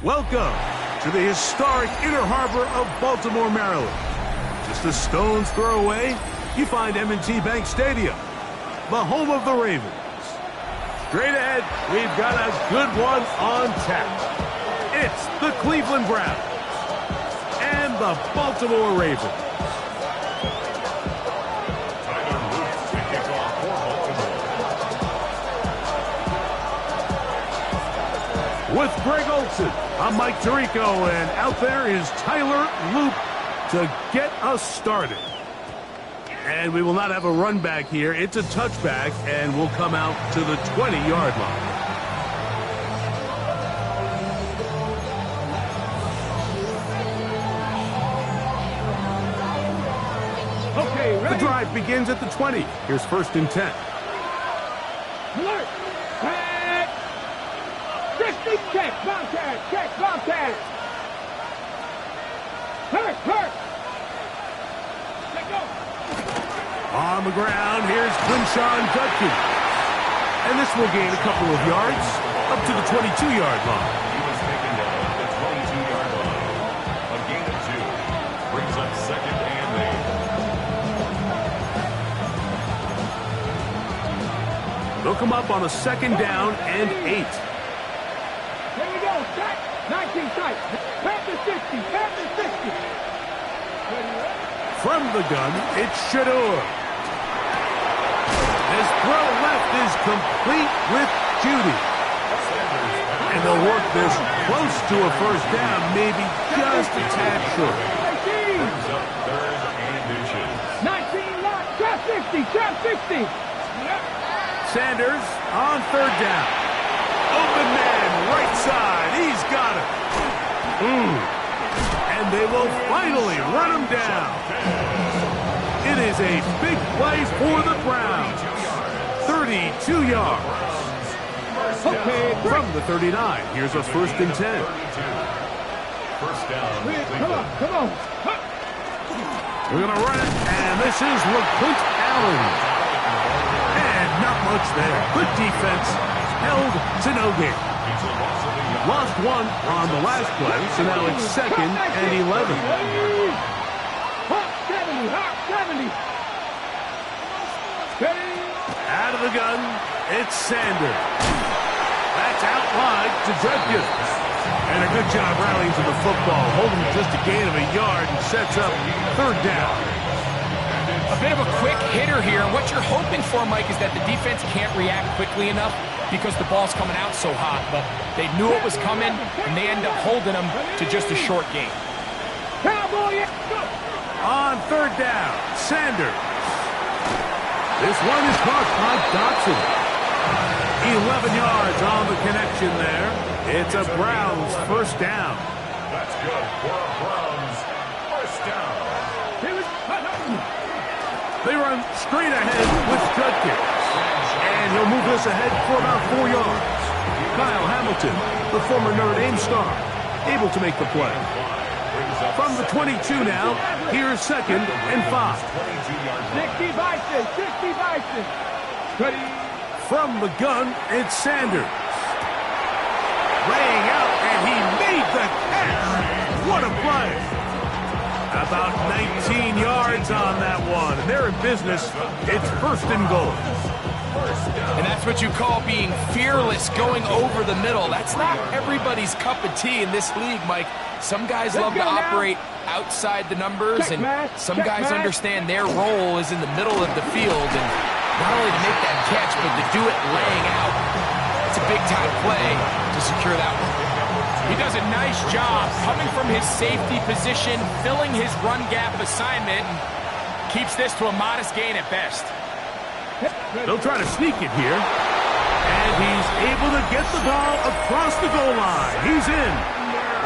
Welcome to the historic Inner Harbor of Baltimore, Maryland. Just a stone's throw away, you find M&T Bank Stadium, the home of the Ravens. Straight ahead, we've got a good one on tap. It's the Cleveland Browns and the Baltimore Ravens. With Greg Olson, I'm Mike Tirico, and out there is Tyler Loop to get us started. And we will not have a run back here. It's a touchback, and we'll come out to the 20-yard line. Okay, ready? The drive begins at the 20. Here's 1st and 10. Alert! Tag! 50, check, bomb tag! Hurt! Let go! On the ground, here's Quinshawn Judkins. And this will gain a couple of yards, up to the 22-yard line. He was taken down at the 22-yard line. A gain of 2 brings up 2nd and 8. They'll come up on a 2nd down and 8. Here we go, set! 19 tight! Panther 60! From the gun, it's Shador. His throw left is complete with Judy. And they'll work this close to a 1st down, maybe just a tad short. Brings up 3rd and inches. 19 lock! Trap 60! Sanders on 3rd down. Open man, right side. He's got it. And they will finally run him down. It is a big play for the Browns. 32 yards. Okay, From the 39, here's a 1st and 10. 1st down. come on! We're going to run it, and this is LeQuint Allen. And not much there. Good defense. Held to no gain. Lost 1 on the last play, so now it's 2nd and 11. Hot 70! Out of the gun, it's Sanders. That's out wide to Judkins. And a good job rallying to the football, holding just a gain of a yard and sets up 3rd down. A bit of a quick hitter here. What you're hoping for, Mike, is that the defense can't react quickly enough because the ball's coming out so hot. But they knew it was coming, and they end up holding them to just a short gain. On 3rd down, Sanders. This one is caught by Dotson. 11 yards on the connection there. It's a Browns 1st down. good for a Browns first down. They run straight ahead with Judkins. And he'll move this ahead for about 4 yards. Kyle Hamilton, the former Notre Dame star, able to make the play. From the 22 now, here's 2nd and 5. 60 Bison, 60 Bison. Ready. From the gun, it's Sanders. Laying out, and he made the catch. What a play. About 19 yards on that one. And they're in business. It's 1st and goal. And that's what you call being fearless, going over the middle. That's not everybody's cup of tea in this league, Mike. Some guys love to operate outside the numbers, and some guys understand their role is in the middle of the field. And not only to make that catch, but to do it laying out. It's a big-time play to secure that one. He does a nice job coming from his safety position, filling his run gap assignment, and keeps this to a modest gain at best. They'll try to sneak it here. And he's able to get the ball across the goal line. He's in.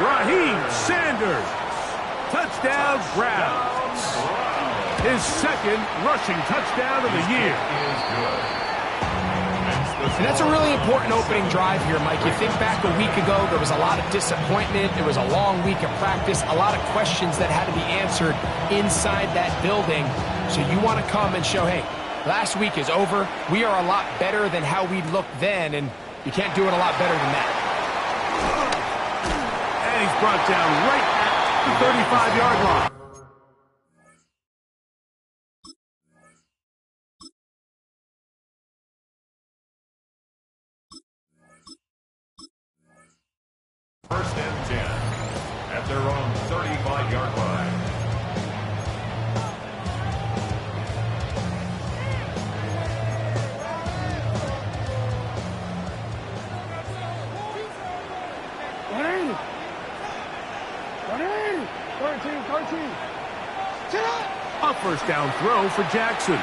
Raheem Sanders. Touchdown Browns. His 2nd rushing touchdown of the year. And that's a really important opening drive here, Mike. You think back a week ago, there was a lot of disappointment. It was a long week of practice, a lot of questions that had to be answered inside that building. So you want to come and show, hey, last week is over. We are a lot better than how we looked then, and you can't do it a lot better than that. And he's brought down right at the 35-yard line. First and 10 at their own 35-yard line. A first down throw for Jackson.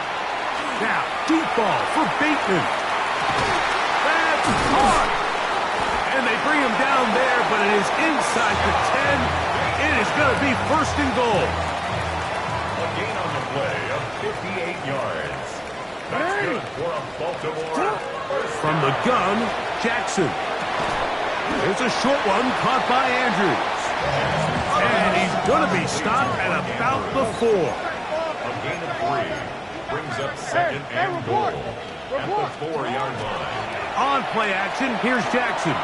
Now, deep ball for Bateman. That's caught. And they bring him down there, but it is inside the 10. It is going to be 1st and goal. A gain on the play of 58 yards. That's good for a Baltimore first From the gun, Jackson. It's a short one caught by Andrews. And he's going to be stopped at about the 4. A gain of 3 brings up 2nd and goal at the 4-yard line. On play action, here's Jackson.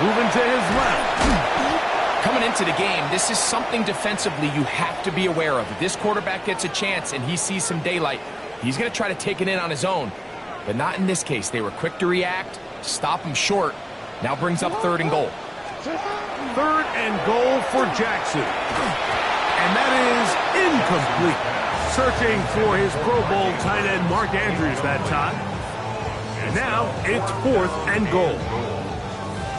Moving to his left. Coming into the game, this is something defensively you have to be aware of. If this quarterback gets a chance and he sees some daylight, he's going to try to take it in on his own. But not in this case. They were quick to react, stop him short. Now brings up 3rd and goal. 3rd and goal for Jackson. And that is incomplete. Searching for his Pro Bowl tight end Mark Andrews that time. And now it's 4th and goal.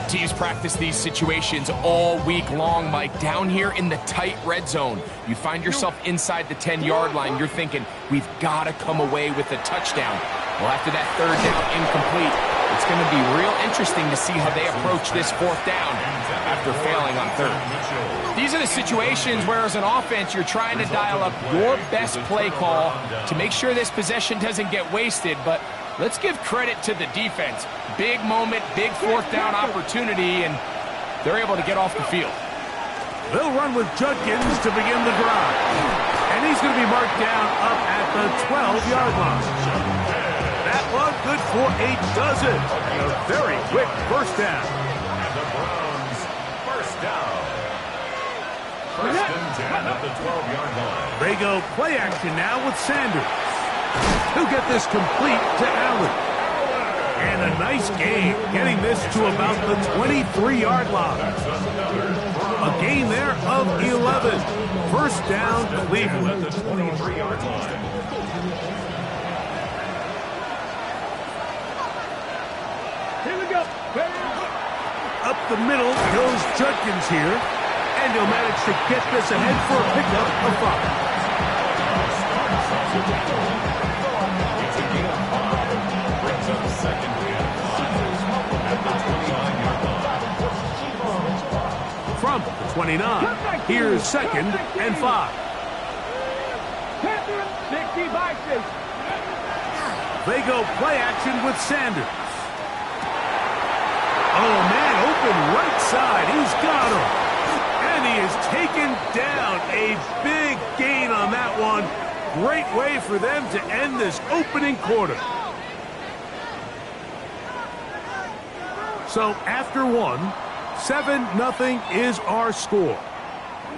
Teams practice these situations all week long, Mike. Down here in the tight red zone, you find yourself inside the 10-yard line. You're thinking, we've got to come away with a touchdown. Well, after that 3rd down incomplete, it's going to be real interesting to see how they approach this 4th down after failing on 3rd. These are the situations where, as an offense, you're trying to dial up your best play call to make sure this possession doesn't get wasted, but let's give credit to the defense. Big moment, big 4th down opportunity, and they're able to get off the field. They'll run with Judkins to begin the drive. And he's going to be marked down up at the 12-yard line. That one good for a dozen. A very quick first down. And the Browns first down. 1st and 10 at the 12-yard line. They go play action now with Sanders. He'll get this complete to Allen. And a nice game, getting this to about the 23-yard line. A gain there of 11. First down, Cleveland. At the 23-yard line. Here we go. Up the middle goes Judkins here. And he'll manage to get this ahead for a pickup of 5. It's a gain of 5. Brings up 2nd and 5 at the 29-yard line. from the 29. Here's 2nd and 5. 60 by 6. They go play action with Sanders. Oh, man, open right side. He's got him. And he is taken down. A big gain on that one. Great way for them to end this opening quarter. So after one, 7-0 is our score.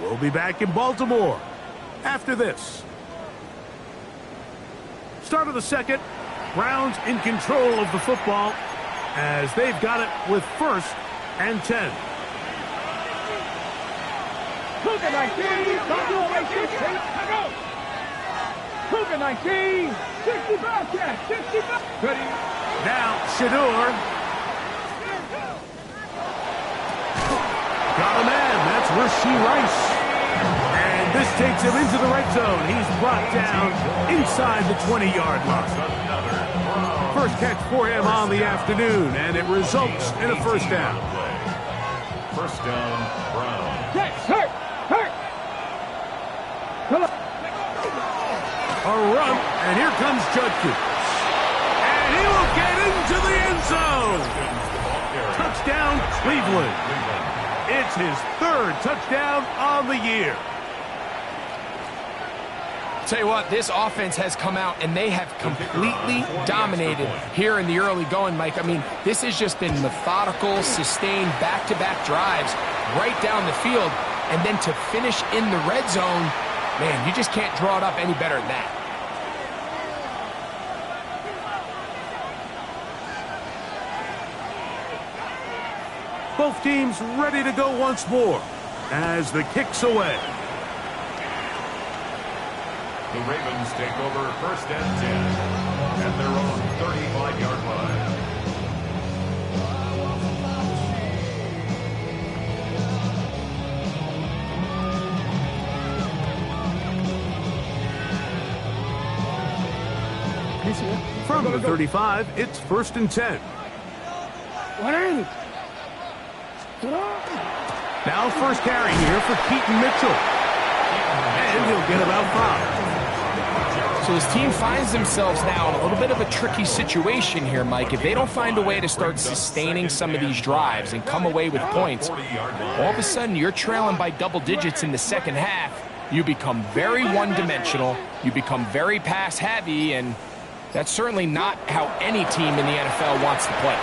We'll be back in Baltimore after this. Start of the second. Browns in control of the football as they've got it with 1st and 10. Cougar 19, Cougar 19, 60 Bobcat, 60 Ready. Now Shador. Got a man, that's Rashee Rice. And this takes him into the red zone. He's brought down inside the 20-yard line. First catch for him on the afternoon, and it results in a first down. First down, Brown. Hurt. A run, and here comes Judkins. And he will get into the end zone. Touchdown, Cleveland. It's his 3rd touchdown on the year. Tell you what, this offense has come out and they have completely dominated here in the early going, Mike. I mean, this has just been methodical, sustained, back-to-back drives right down the field. And then to finish in the red zone, man, you just can't draw it up any better than that. Both teams ready to go once more as the kick's away. The Ravens take over 1st and 10 at their own 35-yard line. From the 35, it's 1st and 10. Now first carry here for Keaton Mitchell. And he'll get about 5. So his team finds themselves now in a little bit of a tricky situation here, Mike. If they don't find a way to start sustaining some of these drives and come away with points, all of a sudden you're trailing by double digits in the second half. You become very one-dimensional. You become very pass-heavy, and that's certainly not how any team in the NFL wants to play.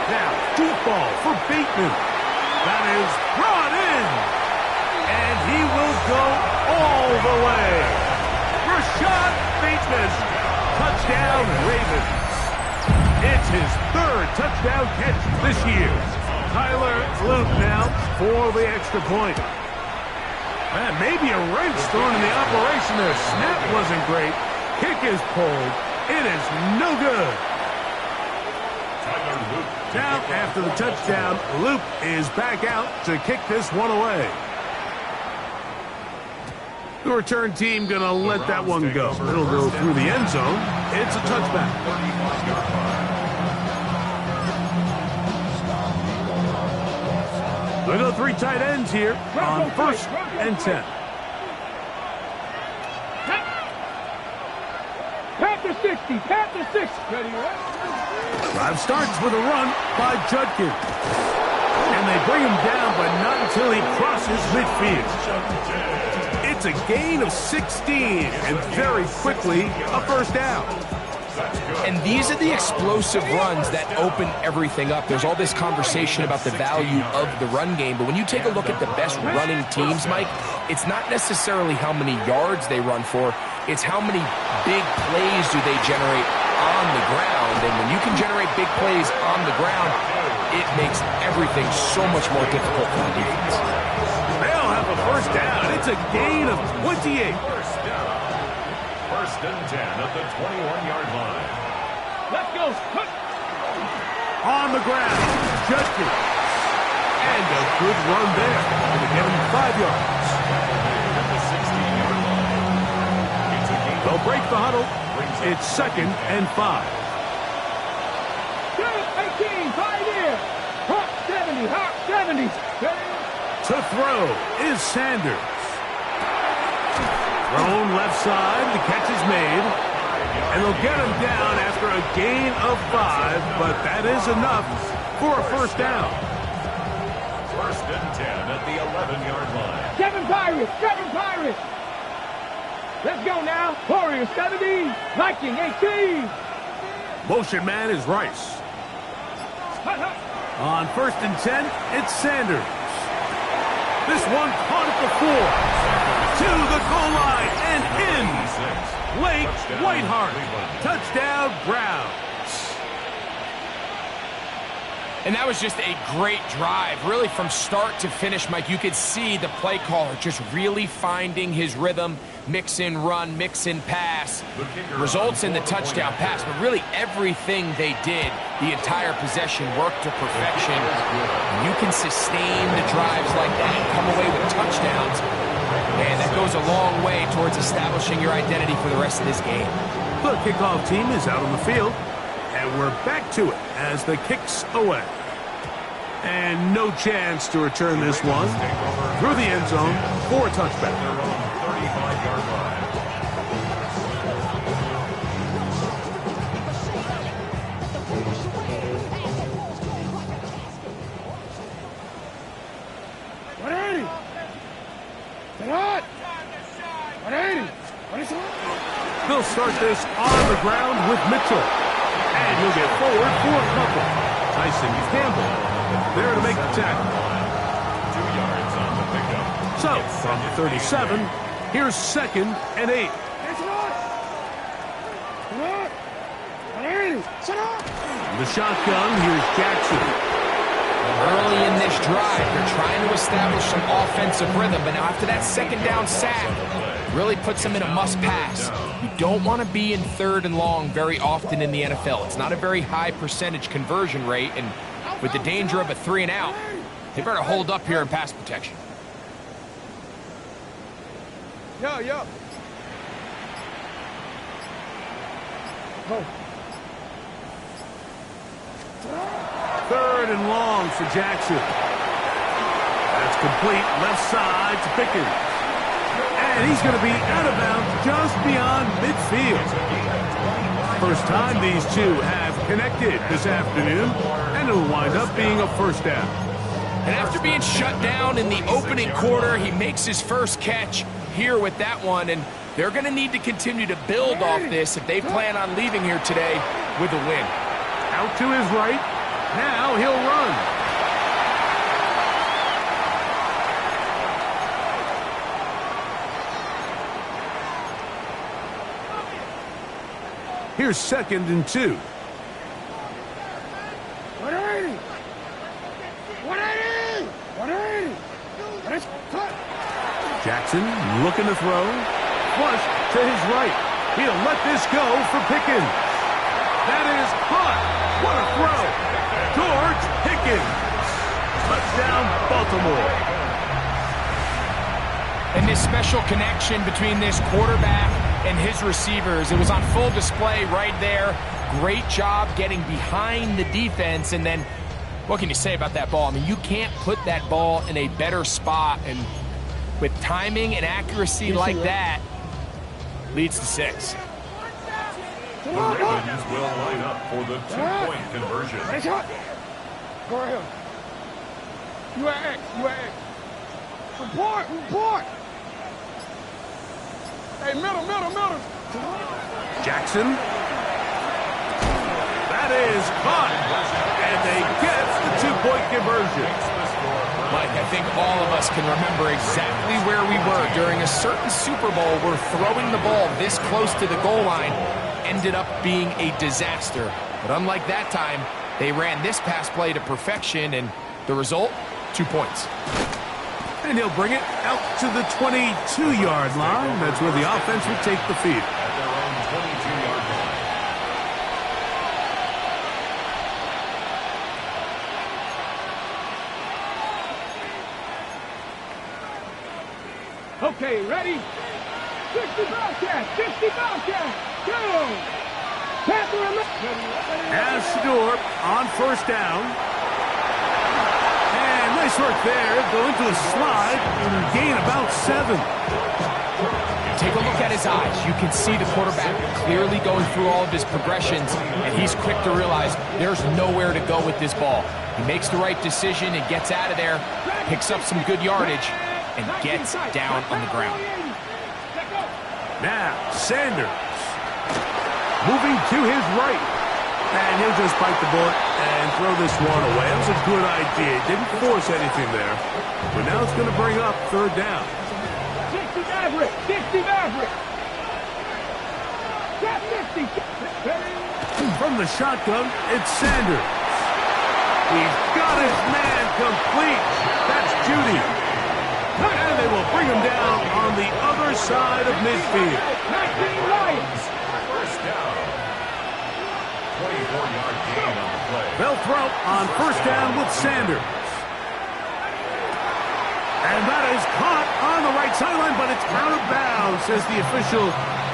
Now, deep ball for Bateman. That is brought in. And he will go all the way. Rashad Bateman. Touchdown, Ravens. It's his 3rd touchdown catch this year. Tyler Luke now for the extra point. Man, maybe a wrench thrown in the operation there. Snap wasn't great. Kick is pulled. It is no good. Now, after the touchdown, Luke is back out to kick this one away. The return team going to let that one go. It'll go through the end zone. It's a touchback. They go 3 tight ends here on 1st and 10. Panther 60, Panther 6. Ready, Drive starts with a run by Judkins. And they bring him down, but not until he crosses midfield. It's a gain of 16, and very quickly, a first down. And these are the explosive runs that open everything up. There's all this conversation about the value of the run game, but when you take a look at the best running teams, Mike, it's not necessarily how many yards they run for, it's how many big plays do they generate on the ground. And when you can generate big plays on the ground, it makes everything so much more difficult for the defense. They'll have a first down. It's a gain of 28. First and 10 at the 21-yard line. Let's go. On the ground, Judkins. And a good run there. Going to get him 5 yards. At the 16-yard line. It's a gain. They'll break the huddle. It's 2nd and 5. 18, 5 here. Hawk 70, Hawk 70. To throw is Sanders. Thrown left side. The catch is made. And they'll get him down after a gain of 5, but that is enough for a first down. First and 10 at the 11-yard line. 7 Pirates, 7 Pirates. Let's go now. Warriors 70, Viking 18. Motion man is Rice. On first and 10, it's Sanders. This one caught at the 4. To the goal line and in. Blake Whiteheart. Touchdown, Browns. And that was just a great drive. Really, from start to finish, Mike, you could see the play caller just really finding his rhythm. Mix in run, mix in pass. Results in the touchdown pass. But really, everything they did, the entire possession, worked to perfection. And you can sustain the drives like that and come away with touchdowns. And that goes a long way towards establishing your identity for the rest of this game. The kickoff team is out on the field. And we're back to it as the kick's away. And no chance to return this one through the end zone for a touchback. 35-yard line. They'll start this on the ground with Mitchell. And he'll get forward for a couple. Tyson Campbell there to make the tackle. 2 yards on the pickup. So, from 37, here's 2nd and 8. The shotgun, here's Jackson. Early in this drive, they're trying to establish some offensive rhythm, but now after that second down sack, really puts them in a must-pass. You don't want to be in 3rd and long very often in the NFL. It's not a very high percentage conversion rate, and with the danger of a 3 and out, they better hold up here in pass protection. Yo. Go. 3rd and long for Jackson. That's complete left side to Pickens. And he's going to be out of bounds just beyond midfield. First time these two have connected this afternoon, and it'll wind up being a first down. And after being shut down in the opening quarter, he makes his first catch here with that one, and they're going to need to continue to build off this if they plan on leaving here today with a win. Out to his right. Now he'll run. Here's 2nd and 2. 180. Jackson looking to throw. Flush to his right. He'll let this go for Pickens. That is caught. What a throw. George Pickens. Touchdown, Baltimore. And this special connection between this quarterback and his receivers, it was on full display right there. Great job getting behind the defense, and then what can you say about that ball? I mean, you can't put that ball in a better spot, and with timing and accuracy like that, leads to 6. The Ravens will line up for the 2-point conversion. Go ahead. You are X. Report. Hey, middle. Jackson. That is caught. And they get the 2-point conversion. Mike, I think all of us can remember exactly where we were during a certain Super Bowl where throwing the ball this close to the goal line ended up being a disaster. But unlike that time, they ran this pass play to perfection, and the result, 2 points. And he'll bring it out to the 22-yard line. That's where the offense will take the field. At their own 22-yard line. Okay, ready? 60 Bobcats. Go! As Shador on first down. And they Nice work there. Go into the slide and gain about 7. Take a look at his eyes. You can see the quarterback clearly going through all of his progressions, and he's quick to realize there's nowhere to go with this ball. He makes the right decision and gets out of there, picks up some good yardage, and gets down on the ground. Now, Sanders. Moving to his right. And he'll just bite the bullet and throw this one away. That was a good idea. Didn't force anything there. But now it's going to bring up 3rd down. 60 Maverick! 60 Maverick! Got 50! From the shotgun, it's Sanders. He's got his man complete. That's Judy. And they will bring him down on the other side of midfield. 19 Lions! First down. 24-yard gain on the play. They'll throw on 1st down with Sanders. And that is caught on the right sideline, but it's out of bounds, says the official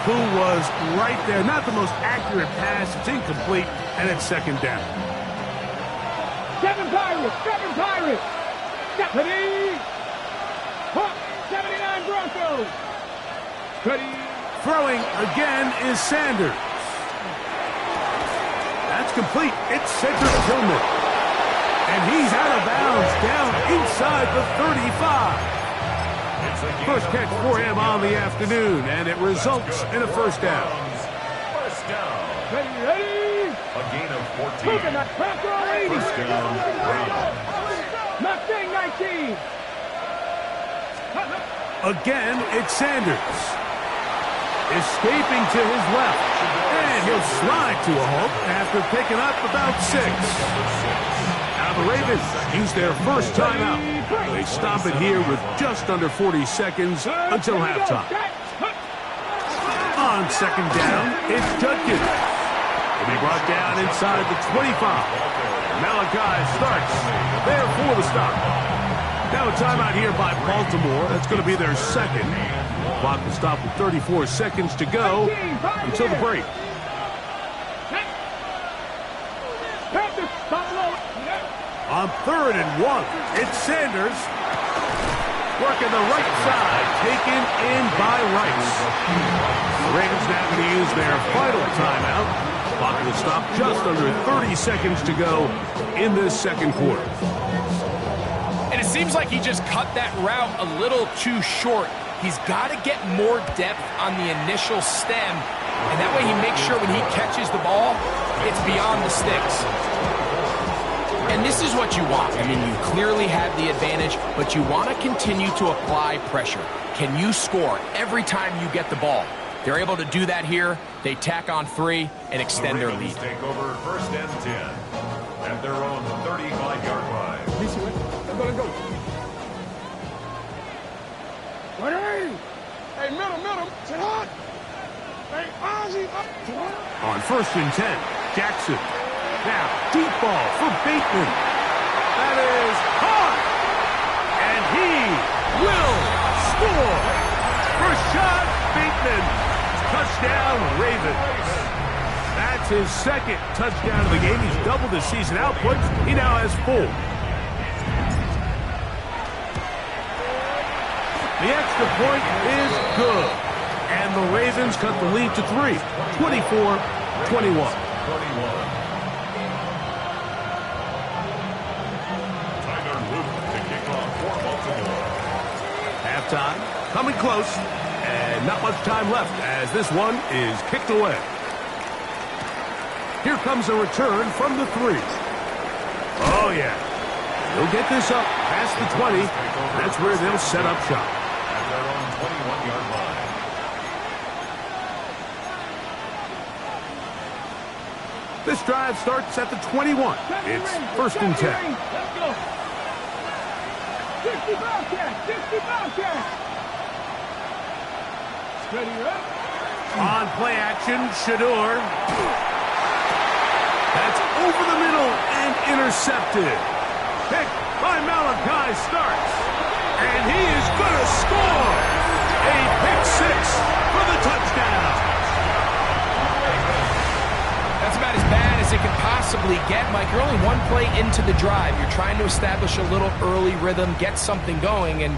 who was right there. Not the most accurate pass. It's incomplete, and it's 2nd down. 7 Pirates! 7 Pirates! Stephanie! 79 Broncos! Ready? Throwing again is Sanders. That's complete. It's Cedric Tillman. And he's out of bounds down inside the 35. First catch for him on the afternoon, and it results in a 1st down. First down. Ready? A gain of 14. Look at that Bronco 80! First down, Rams. Mustang 19! Again, it's Sanders. Escaping to his left. And he'll slide to a halt after picking up about 6. Now the Ravens use their first timeout. They stop it here with just under 40 seconds until halftime. On 2nd down, it's Judkins. He'll be brought down inside the 25. Malachi starts there for the stop. Now a timeout here by Baltimore. That's going to be their 2nd. Clock will stop with 34 seconds to go until the break. On 3rd and 1, it's Sanders. Working the right side, taken in by Rice. The Ravens now going to use their final timeout. Clock will stop just under 30 seconds to go in this 2nd quarter. And it seems like he just cut that route a little too short. He's got to get more depth on the initial stem, and that way he makes sure when he catches the ball, it's beyond the sticks. And this is what you want. I mean, you clearly have the advantage, but you want to continue to apply pressure. Can you score every time you get the ball? They're able to do that here. They tack on 3 and extend their lead. Take over 1st and 10 at their own 35-yard line. Let's go. Hey, middle. Sit hot. Hey, Ozzy. On 1st and 10, Jackson. Now, deep ball for Bateman. That is hot. And he will score. First shot, Bateman. Touchdown, Ravens. That's his 2nd touchdown of the game. He's doubled his season output. He now has 4. The extra point is good. And the Ravens cut the lead to 3. 24-21. Halftime, coming close, and not much time left as this one is kicked away. Here comes a return from the 3. Oh, yeah. They'll get this up past the 20. That's where they'll set up shop. At their own 21-yard line. This drive starts at the 21. It's 1st and 10. Let's go. 60 Bobcats. 60 Bobcats. Steady up. On play action, Shador. That's over the middle and intercepted. Picked by Malachi starts. And he is going to score. A pick 6 for the touchdown. That's about as bad as it can possibly get, Mike. You're only one play into the drive. You're trying to establish a little early rhythm, get something going, and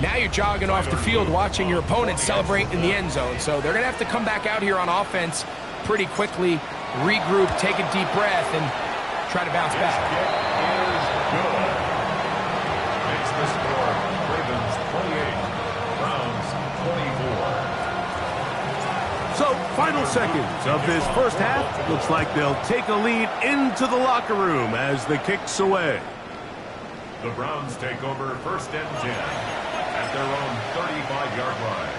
now you're jogging off the field watching your opponent celebrate in the end zone. So they're going to have to come back out here on offense pretty quickly, regroup, take a deep breath, and try to bounce back. Makes the score Ravens 28, Browns 24. So, final seconds of this first half. Looks like they'll take a lead into the locker room as the kick's away. The Browns take over 1st and 10 at their own 35-yard line.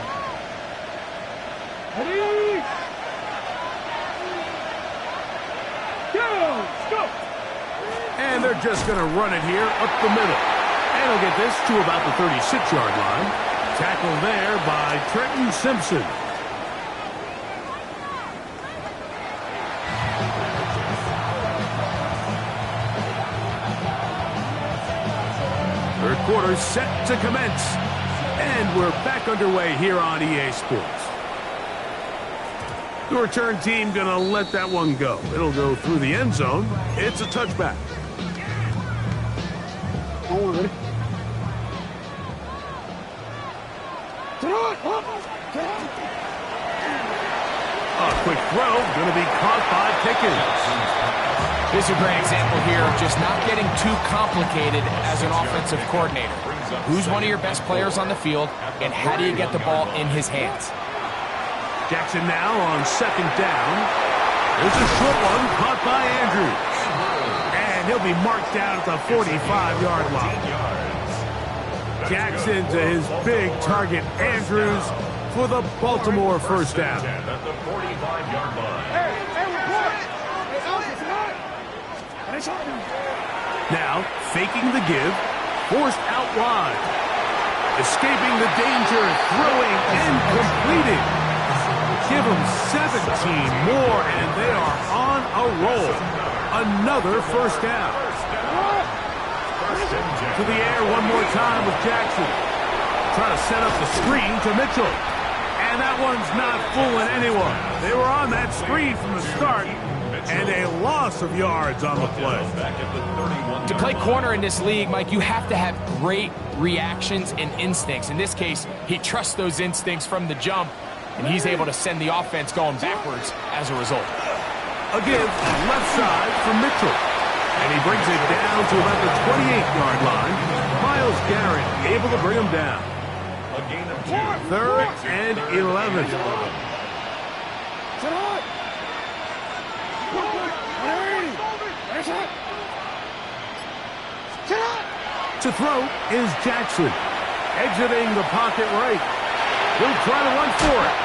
Ready? Go! And they're just going to run it here up the middle. And he'll get this to about the 36-yard line. Tackled there by Trenton Simpson. Third quarter set to commence. And we're back underway here on EA Sports. The return team going to let that one go. It'll go through the end zone. It's a touchback. A quick throw going to be caught by Pickens. This is a great example here of just not getting too complicated as an offensive coordinator. Who's one of your best players on the field, and how do you get the ball in his hands? Jackson now on second down. There's a short one caught by Andrews. And he'll be marked down at the 45-yard line. Jackson to his big target, Andrews, for the Baltimore first down. At the 45-yard line. Now, faking the give, forced out wide. Escaping the danger, throwing and completing. Give them 17 more, and they are on a roll. Another first down. To the air one more time with Jackson. Trying to set up the screen to Mitchell. And that one's not fooling anyone. They were on that screen from the start, and a loss of yards on the play. To play corner in this league, Mike, you have to have great reactions and instincts. In this case, he trusts those instincts from the jump, and he's able to send the offense going backwards as a result. A give left side for Mitchell. And he brings it down to about the 28-yard line. Myles Garrett able to bring him down. A gain of 2. Third and 11. To throw is Jackson. Exiting the pocket right. He'll try to run for it.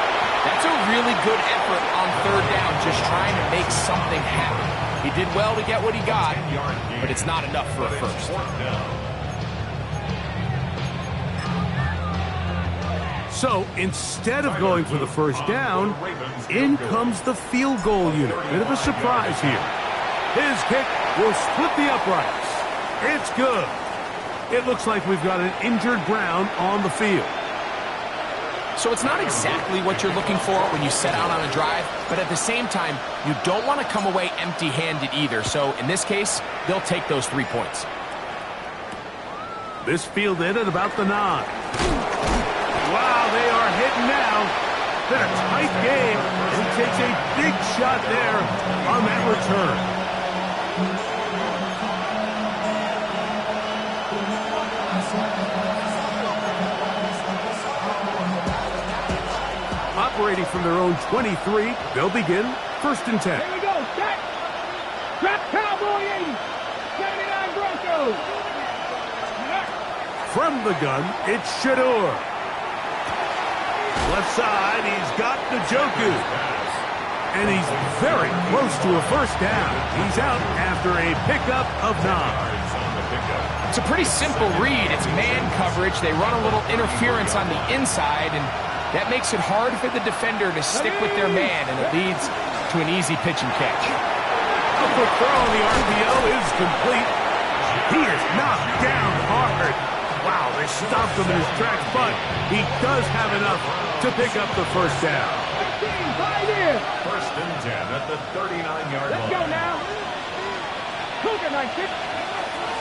That's a really good effort on third down, just trying to make something happen. He did well to get what he got, but it's not enough for a first. So instead of going for the first down, in comes the field goal unit. Bit of a surprise here. His kick will split the uprights. It's good. It looks like we've got an injured Brown on the field. So it's not exactly what you're looking for when you set out on a drive, but at the same time, you don't want to come away empty-handed either. So in this case, they'll take those 3 points. This fielded at about the 9. Wow, they are hitting now. Been a tight game, and he takes a big shot there on that return. Operating from their own 23, they'll begin 1st and 10. Here we go, set. Drop Cowboy 80. 79 Broncos. From the gun, it's Shador. Left side, he's got Njoku. And he's very close to a first down. He's out after a pickup of 9. It's a pretty simple read. It's man coverage. They run a little interference on the inside, and that makes it hard for the defender to stick with their man, and it leads to an easy pitch and catch. A quick throw on the RPO is complete. He is knocked down hard. Wow, they stopped him in his tracks, but he does have enough to pick up the first down. 15, 5 in. left. First and 10 at the 39-yard line. Let's go now. Cougar 19.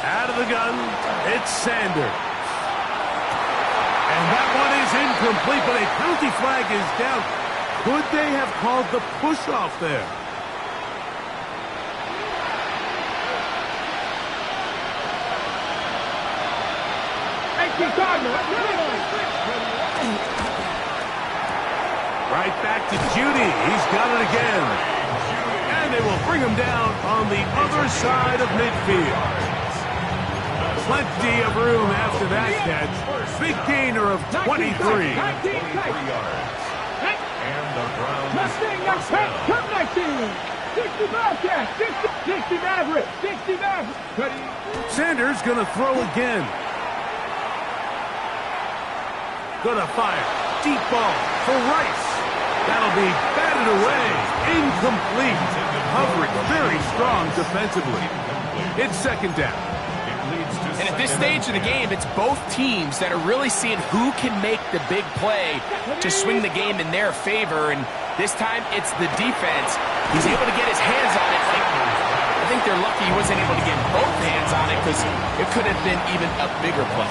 Out of the gun, it's Sanders. And that one is incomplete, but a penalty flag is down. Could they have called the push-off there? Right back to Judy. He's got it again. And they will bring him down on the other side of midfield. Plenty of room after that catch. Big gainer of 23. 23 yards. And the Browns first down. 65 catch. 60 average. 60 average. Sanders going to throw again. Gonna fire. Deep ball for Rice. That'll be batted away. Incomplete. Hovering very strong defensively. It's second down. And at this stage of the game, it's both teams that are really seeing who can make the big play to swing the game in their favor. And this time, it's the defense. He's able to get his hands on it. I think they're lucky he wasn't able to get both hands on it because it could have been even a bigger play.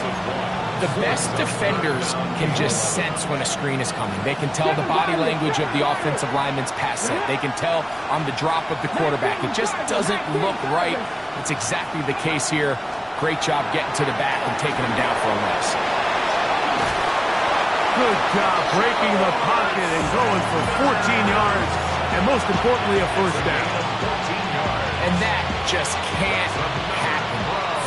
The best defenders can just sense when a screen is coming. They can tell the body language of the offensive lineman's pass set. They can tell on the drop of the quarterback. It just doesn't look right. It's exactly the case here. Great job getting to the back and taking him down for a loss. Good job breaking the pocket and going for 14 yards. And most importantly, a first down. And that just can't happen.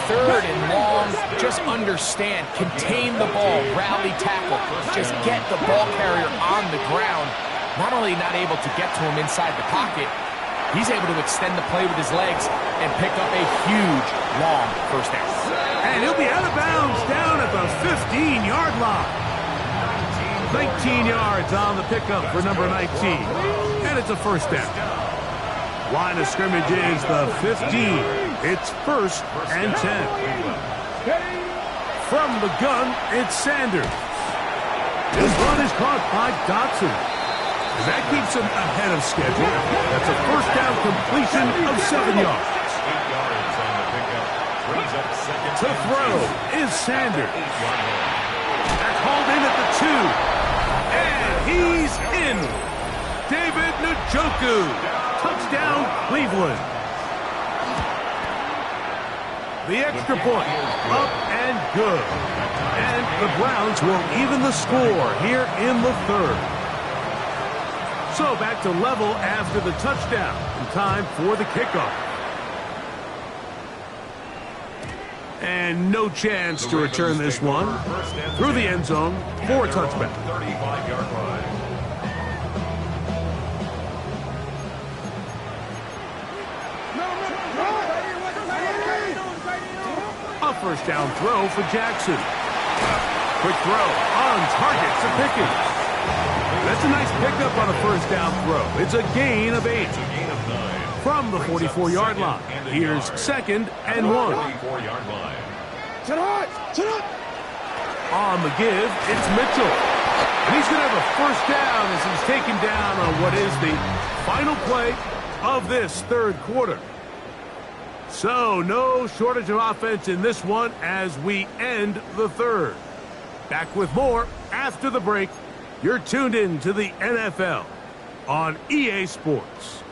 Third and long, just understand, contain the ball, rally tackle, just get the ball carrier on the ground. Not only not able to get to him inside the pocket, he's able to extend the play with his legs and pick up a huge, long first down. And he'll be out of bounds down at the 15-yard line. 19 yards on the pickup for number 19. And it's a first down. Line of scrimmage is the 15. It's first and 10. From the gun, it's Sanders. This one is caught by Dotson. That keeps him ahead of schedule. That's a first down completion of 7 yards. 8 yards on the pickup. Brings up second. To throw is Sanders. That's hauled in at the 2. And he's in. David Njoku. Touchdown, Cleveland. The extra point, up and good. And the Browns will even the score here in the third. So back to level after the touchdown. And time for the kickoff. And no chance to return this one. Through the end zone for a touchback. 35-yard line. A first down throw for Jackson. Quick throw on target to Pickens. That's a nice pickup on a first down throw. It's a gain of 8. From the 44-yard line. Here's second and 1. 44-yard line. On the give, it's Mitchell. And he's going to have a first down as he's taken down on what is the final play of this third quarter. So, no shortage of offense in this one as we end the third. Back with more after the break. You're tuned in to the NFL on EA Sports.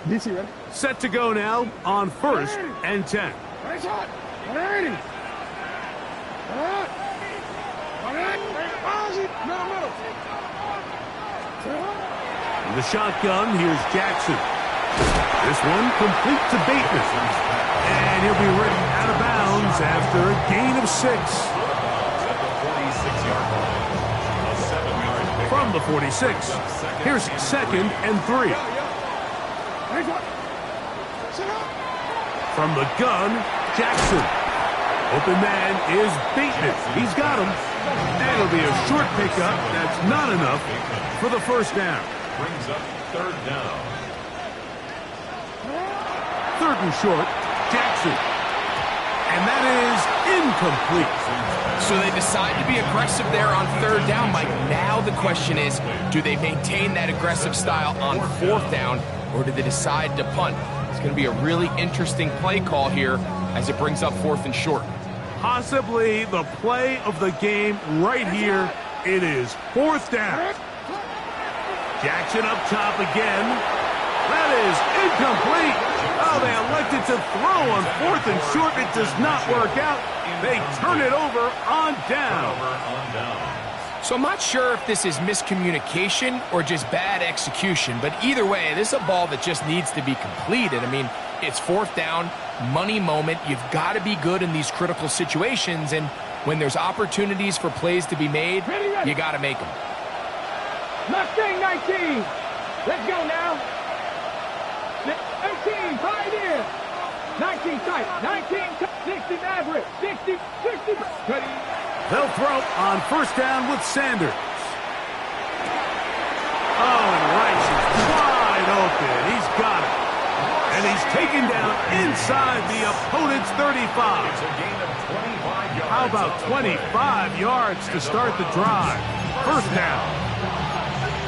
DC, ready? Set to go now on first and 10. Right shot. 180. In the shotgun, here's Jackson. This one complete to Bateman. And he'll be ready out of bounds after a gain of 6. From the 46, here's second and 3. From the gun, Jackson. Open man is Bateman. He's got him. And it'll be a short pickup. That's not enough for the first down. Brings up third down. Third and short, Jackson. And that is incomplete. So they decide to be aggressive there on third down, Mike. Now the question is, do they maintain that aggressive style on fourth down, or do they decide to punt? It's going to be a really interesting play call here as it brings up fourth and short. Possibly the play of the game right here. It is fourth down. Jackson up top again. That is incomplete. Oh, they elected to throw on fourth and short. It does not work out. They turn it over on down. So I'm not sure if this is miscommunication or just bad execution, but either way, this is a ball that just needs to be completed. I mean, it's fourth down, money moment. You've got to be good in these critical situations, and when there's opportunities for plays to be made, you got to make them. Mustang 19. Let's go now. 18, Pioneer. 19 tight. 19 tight. 60 Maverick. 60. They'll throw on first down with Sanders. Oh, and Rice is wide open. He's got it. And he's taken down inside the opponent's 35. It's a gain of 25 yards. How about 25 yards to start the drive? First down.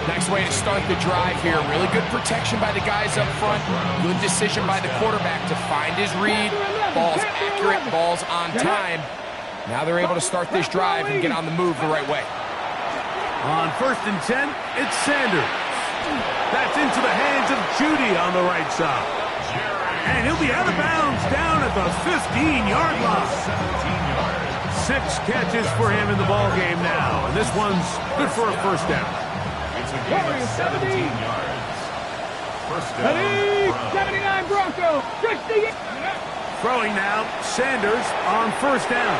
Nice way to start the drive here. Really good protection by the guys up front. Good decision by the quarterback to find his read. Ball's accurate, ball's on time. Now they're able to start this drive and get on the move the right way. On first and 10, it's Sanders. That's into the hands of Judy on the right side. And he'll be out of bounds down at the 15-yard line. 6 catches for him in the ball game now. And this one's good for a first down. It's a gain of 17 yards. First down. 79 Bronco. 60. Throwing now, Sanders on first down.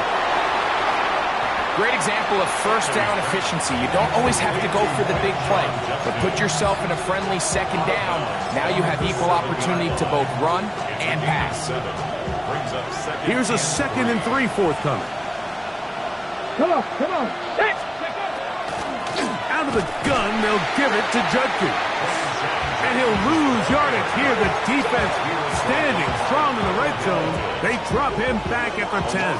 Great example of first down efficiency. You don't always have to go for the big play, but put yourself in a friendly second down. Now you have equal opportunity to both run and pass. Here's a 2nd and 3 forthcoming. Come on. Out of the gun, they'll give it to Judkins. And he'll lose yardage here. The defense standing strong in the red zone. They drop him back at the 10.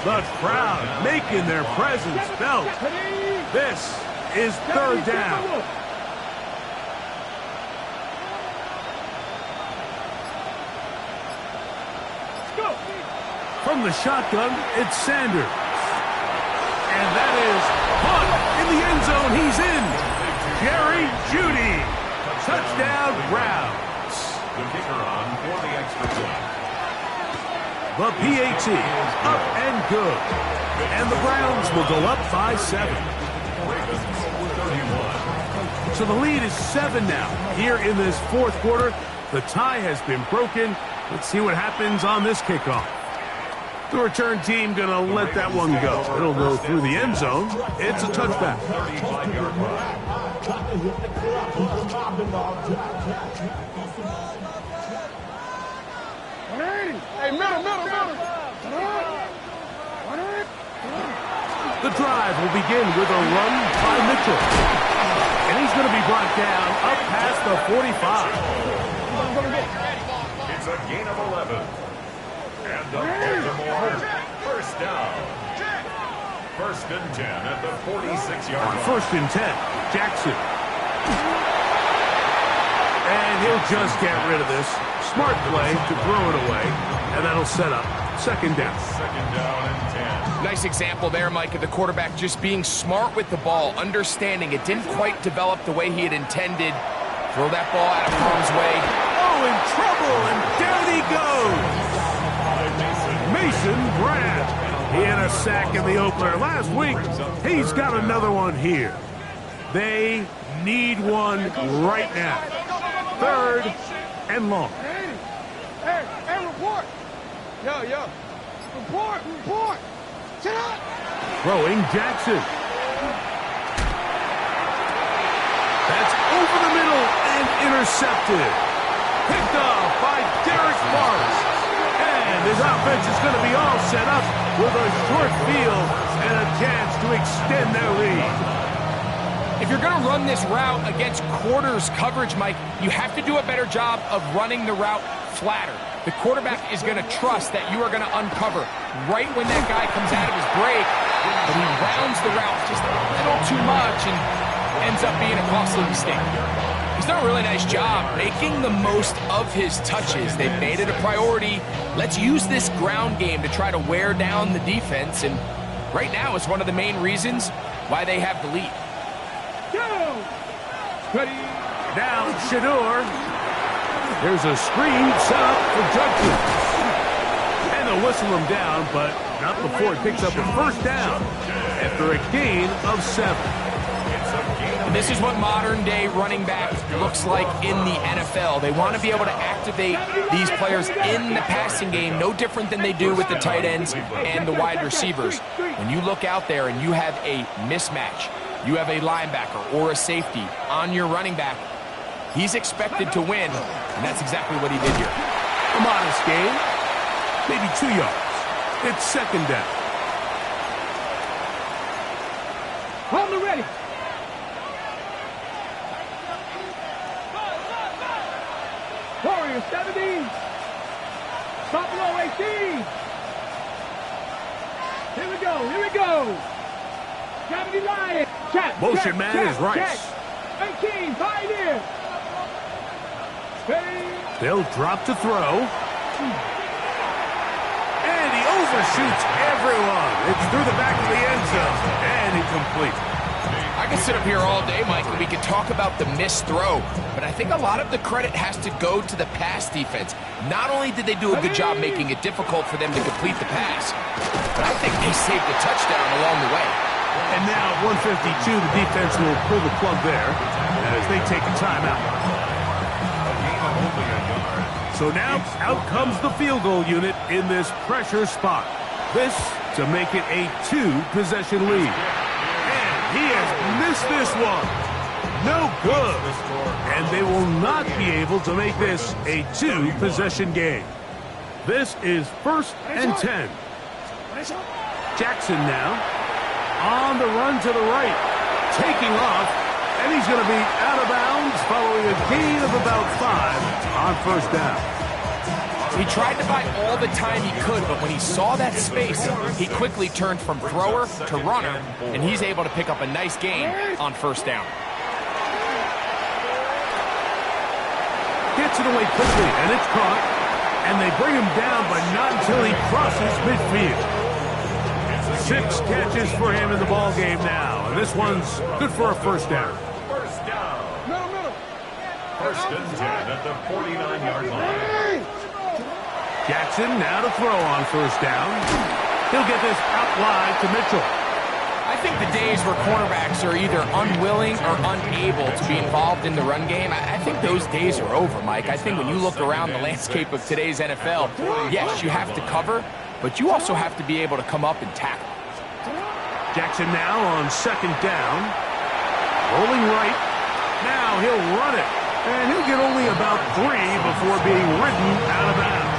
The crowd making their presence felt. This is third down. From the shotgun, it's Sanders. And that is punt in the end zone. He's in. Jerry Jeudy. Touchdown, Browns. The kicker on for the extra point. The PAT up and good. And the Browns will go up by 7. So the lead is 7 now. Here in this fourth quarter, the tie has been broken. Let's see what happens on this kickoff. The return team going to let that one go. It'll go through the end zone. It's a touchback. 35-yard line. Hey, middle. The drive will begin with a run by Mitchell. And he's going to be brought down up past the 45. It's a gain of 11. And the Baltimore first down. First and 10 at the 46-yard line. First and 10, Jackson. And he'll just get rid of this. Smart play to throw it away. And that'll set up second down. Second down and 10. Nice example there, Mike, of the quarterback just being smart with the ball, understanding it didn't quite develop the way he had intended. Throw that ball out of harm's way. Oh, in trouble, and down he goes. Mason Grant. He had a sack in the opener last week. He's got another one here. They need one right now. Third and long. Hey, report. Yo. Report. Sit up. Throwing Jackson. That's over the middle and intercepted. Picked off by Derek Morris. And his offense is going to be all set up with a short field and a chance to extend their lead. If you're going to run this route against quarters coverage, Mike, you have to do a better job of running the route flatter. the quarterback is going to trust that you are going to uncover right when that guy comes out of his break, but he rounds the route just a little too much and ends up being a costly mistake. He's done a really nice job making the most of his touches. They've made it a priority. Let's use this ground game to try to wear down the defense, and right now it's one of the main reasons why they have the lead. Go! Ready? Now Shador. There's a screen set up for Judson. And they'll whistle him down, but not before he picks up a first down after a gain of 7. This is what modern-day running back looks like in the NFL. They want to be able to activate these players in the passing game, no different than they do with the tight ends and the wide receivers. When you look out there and you have a mismatch, you have a linebacker or a safety on your running back, he's expected to win, and that's exactly what he did here. A modest gain, maybe 2 yards. It's second down. On the ready. Warriors 70. Buffalo 18. Here we go. Here we go. 70 Lions. Check. Motion man is Rice. 18. Pioneer. They'll drop to throw. And he overshoots everyone. It's through the back of the end zone. And incomplete. I could sit up here all day, Mike, and we could talk about the missed throw, but I think a lot of the credit has to go to the pass defense. Not only did they do a good job making it difficult for them to complete the pass, but I think they saved a touchdown along the way. And now at 152, the defense will pull the plug there as they take a timeout. So now out comes the field goal unit in this pressure spot. This to make it a 2-possession lead. And he has missed this one. No good. And they will not be able to make this a 2-possession game. This is 1st and 10. Jackson now on the run to the right, taking off, and he's going to be out of bounds following a gain of about 5 on first down. He tried to buy all the time he could, but when he saw that space, he quickly turned from thrower to runner, and he's able to pick up a nice gain on first down. Gets it away quickly, and it's caught, and they bring him down, but not until he crosses midfield. 6 catches for him in the ball game now, and this one's good for a first down. First down. First and 10 at the 49-yard line. Jackson now to throw on first down. He'll get this out wide to Mitchell. I think the days where cornerbacks are either unwilling or unable to be involved in the run game, I think those days are over, Mike. I think when you look around the landscape of today's NFL, yes, you have to cover, but you also have to be able to come up and tackle. Jackson now on second down. Rolling right. Now he'll run it. And he'll get only about 3 before being ridden out of bounds.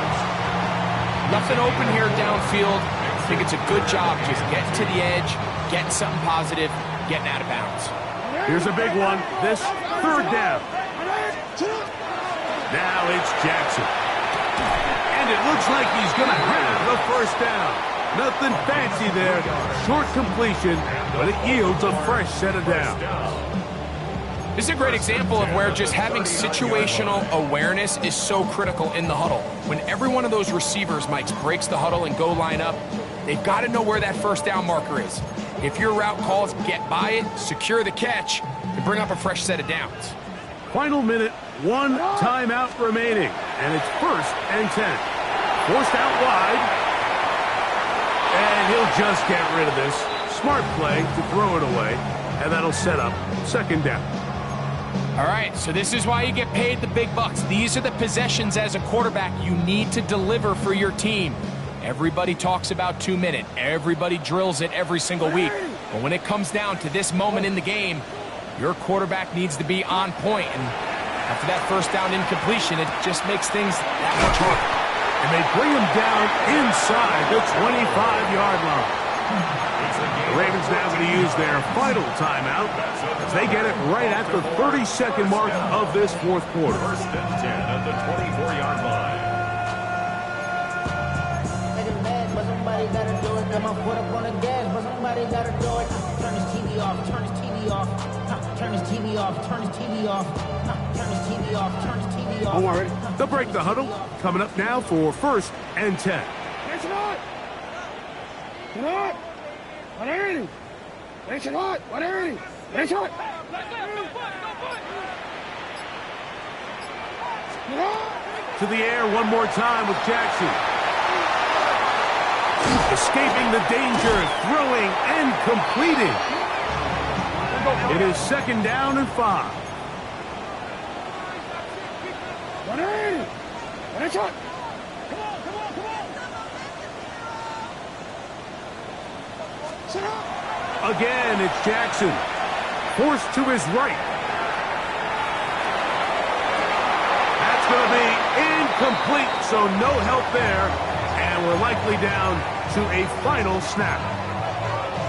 Nothing open here downfield. I think it's a good job just getting to the edge, getting something positive, getting out of bounds. Here's a big one. This third down. Now it's Jackson. And it looks like he's going to have the first down. Nothing fancy there. Short completion, but it yields a fresh set of downs. This is a great example of where just having situational awareness is so critical in the huddle. When every one of those receivers, Mike, breaks the huddle and go line up, they've got to know where that first down marker is. If your route calls, get by it, secure the catch, and bring up a fresh set of downs. Final minute, 1 timeout remaining, and it's 1st and 10. Forced out wide. And he'll just get rid of this. Smart play to throw it away, and that'll set up second down. All right, so this is why you get paid the big bucks. These are the possessions as a quarterback you need to deliver for your team. Everybody talks about 2-minute. Everybody drills it every single week. But when it comes down to this moment in the game, your quarterback needs to be on point. And after that first down incompletion, it just makes things that much harder. And they bring him down inside the 25-yard line. The Ravens now going to use their final timeout as they get it right at the 32nd mark of this fourth quarter. First and 10 at the 24-yard line. somebody gotta do it. Got my foot up on the gas, but somebody gotta do it. Turn his TV off, turn his TV off. Turn his TV off, turn his TV off. Turn his TV off, turn his TV off. Don't worry. They'll break the huddle. Coming up now for 1st and 10. Race it hard. Get hard. What early? Race it hard. What early? Race it hard. Get hard. To the air one more time with Jackson. Escaping the danger, throwing and completing. It is 2nd down and 5. What early? Race it hard. Again, it's Jackson. Forced to his right. That's going to be incomplete, so no help there. And we're likely down to a final snap.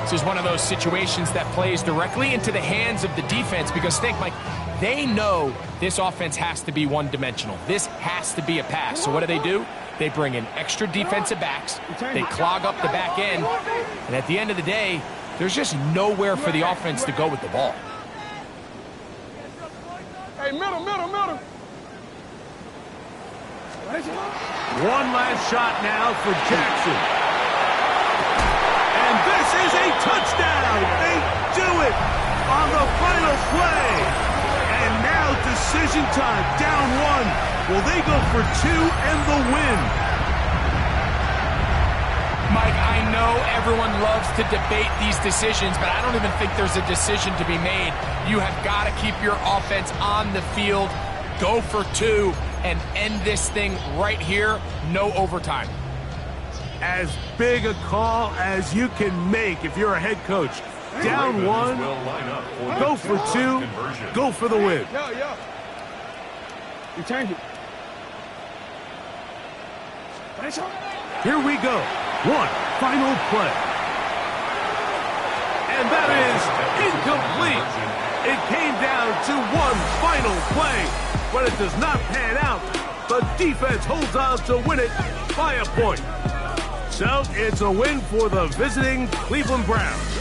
This is one of those situations that plays directly into the hands of the defense because think, Mike, they know this offense has to be one-dimensional. This has to be a pass. So what do? They bring in extra defensive backs. They clog up the back end. And at the end of the day, there's just nowhere for the offense to go with the ball. Hey, middle. One last shot now for Jackson. And this is a touchdown. They do it on the final play. And now decision time, down 1. Will they go for 2 and the win? Mike, I know everyone loves to debate these decisions, but I don't even think there's a decision to be made. You have got to keep your offense on the field, go for 2, and end this thing right here, no overtime. As big a call as you can make if you're a head coach. Down 1, go for 2, go for the win. Yo. You change it. Here we go. One final play. And that is incomplete. It came down to one final play, but it does not pan out. The defense holds on to win it by a point. So it's a win for the visiting Cleveland Browns.